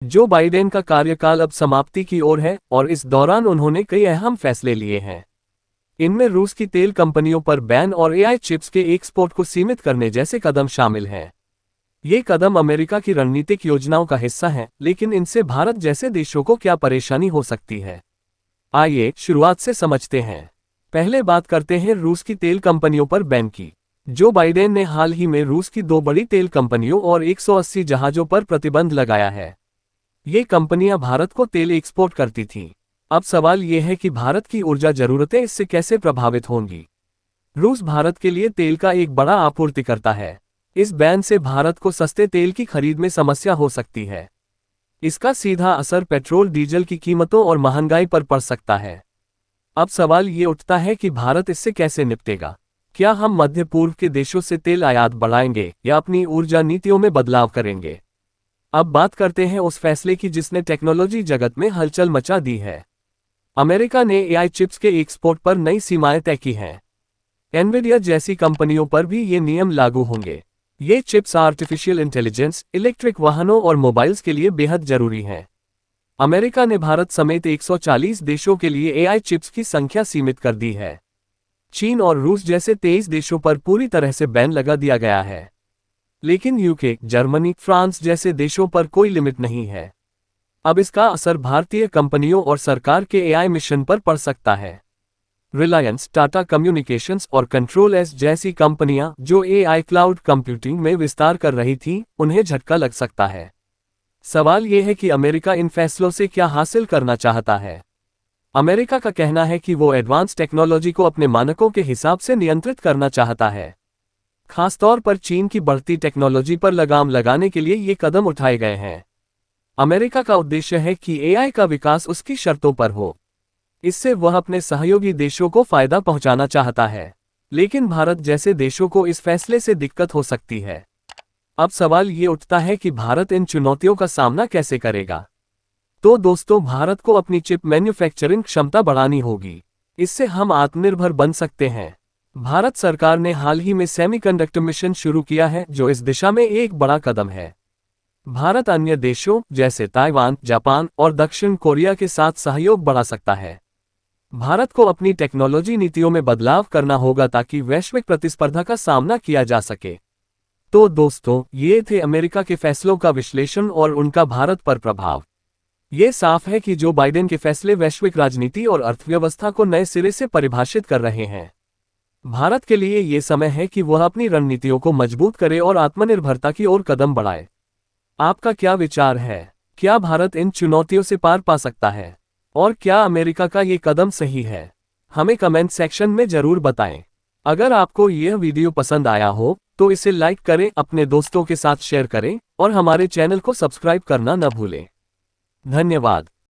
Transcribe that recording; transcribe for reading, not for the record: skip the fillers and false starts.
Joe Biden का कार्यकाल अब समाप्ति की ओर है और इस दौरान उन्होंने कई अहम फैसले लिए हैं। इनमें रूस की तेल कंपनियों पर बैन और एआई चिप्स के एक्सपोर्ट को सीमित करने जैसे कदम शामिल हैं। ये कदम अमेरिका की रणनीतिक योजनाओं का हिस्सा हैं, लेकिन इनसे भारत जैसे देशों को क्या परेशानी हो सकती है? आइए शुरुआत से समझते हैं। पहले बात करते हैं रूस की तेल कंपनियों पर बैन की। जो बाइडेन ने हाल ही में रूस की 2 बड़ी तेल कंपनियों और 180 जहाजों पर प्रतिबंध लगाया है। ये कंपनियां भारत को तेल एक्सपोर्ट करती थीं। अब सवाल ये है कि भारत की ऊर्जा जरूरतें इससे कैसे प्रभावित होंगी। रूस भारत के लिए तेल का एक बड़ा आपूर्तिकर्ता है। इस बैन से भारत को सस्ते तेल की खरीद में समस्या हो सकती है। इसका सीधा असर पेट्रोल डीजल की कीमतों और महंगाई पर पड़ सकता है। अब सवाल ये उठता है कि भारत इससे कैसे निपटेगा। क्या हम मध्य पूर्व के देशों से तेल आयात बढ़ाएंगे या अपनी ऊर्जा नीतियों में बदलाव करेंगे? अब बात करते हैं उस फैसले की जिसने टेक्नोलॉजी जगत में हलचल मचा दी है। अमेरिका ने एआई चिप्स के एक्सपोर्ट पर नई सीमाएं तय की हैं। एनवीडिया जैसी कंपनियों पर भी ये नियम लागू होंगे। ये चिप्स आर्टिफिशियल इंटेलिजेंस, इलेक्ट्रिक वाहनों और मोबाइल्स के लिए बेहद जरूरी हैं। अमेरिका ने भारत समेत 140 देशों के लिए एआई चिप्स की संख्या सीमित कर दी है। चीन और रूस जैसे 23 देशों पर पूरी तरह से बैन लगा दिया गया है। लेकिन यूके, जर्मनी, फ्रांस जैसे देशों पर कोई लिमिट नहीं है। अब इसका असर भारतीय कंपनियों और सरकार के एआई मिशन पर पड़ सकता है। रिलायंस, टाटा कम्युनिकेशंस और कंट्रोल एस जैसी कंपनियां जो एआई क्लाउड कंप्यूटिंग में विस्तार कर रही थीं, उन्हें झटका लग सकता है। सवाल यह है कि अमेरिका इन फैसलों से क्या हासिल करना चाहता है। अमेरिका का कहना है कि वो एडवांस टेक्नोलॉजी को अपने मानकों के हिसाब से नियंत्रित करना चाहता है। खासतौर पर चीन की बढ़ती टेक्नोलॉजी पर लगाम लगाने के लिए ये कदम उठाए गए हैं। अमेरिका का उद्देश्य है कि एआई का विकास उसकी शर्तों पर हो। इससे वह अपने सहयोगी देशों को फायदा पहुंचाना चाहता है। लेकिन भारत जैसे देशों को इस फैसले से दिक्कत हो सकती है। अब सवाल ये उठता है कि भारत इन चुनौतियों का सामना कैसे करेगा। तो दोस्तों, भारत को अपनी चिप मैन्युफैक्चरिंग क्षमता बढ़ानी होगी। इससे हम आत्मनिर्भर बन सकते हैं। भारत सरकार ने हाल ही में सेमीकंडक्टर मिशन शुरू किया है, जो इस दिशा में एक बड़ा कदम है। भारत अन्य देशों जैसे ताइवान, जापान और दक्षिण कोरिया के साथ सहयोग बढ़ा सकता है। भारत को अपनी टेक्नोलॉजी नीतियों में बदलाव करना होगा ताकि वैश्विक प्रतिस्पर्धा का सामना किया जा सके। तो दोस्तों, ये थे अमेरिका के फैसलों का विश्लेषण और उनका भारत पर प्रभाव। ये साफ है कि जो बाइडेन के फैसले वैश्विक राजनीति और अर्थव्यवस्था को नए सिरे से परिभाषित कर रहे हैं। भारत के लिए ये समय है कि वह अपनी रणनीतियों को मजबूत करे और आत्मनिर्भरता की ओर कदम बढ़ाए। आपका क्या विचार है? क्या भारत इन चुनौतियों से पार पा सकता है? और क्या अमेरिका का ये कदम सही है? हमें कमेंट सेक्शन में जरूर बताएं। अगर आपको यह वीडियो पसंद आया हो तो इसे लाइक करें, अपने दोस्तों के साथ शेयर करें और हमारे चैनल को सब्सक्राइब करना न भूलें। धन्यवाद।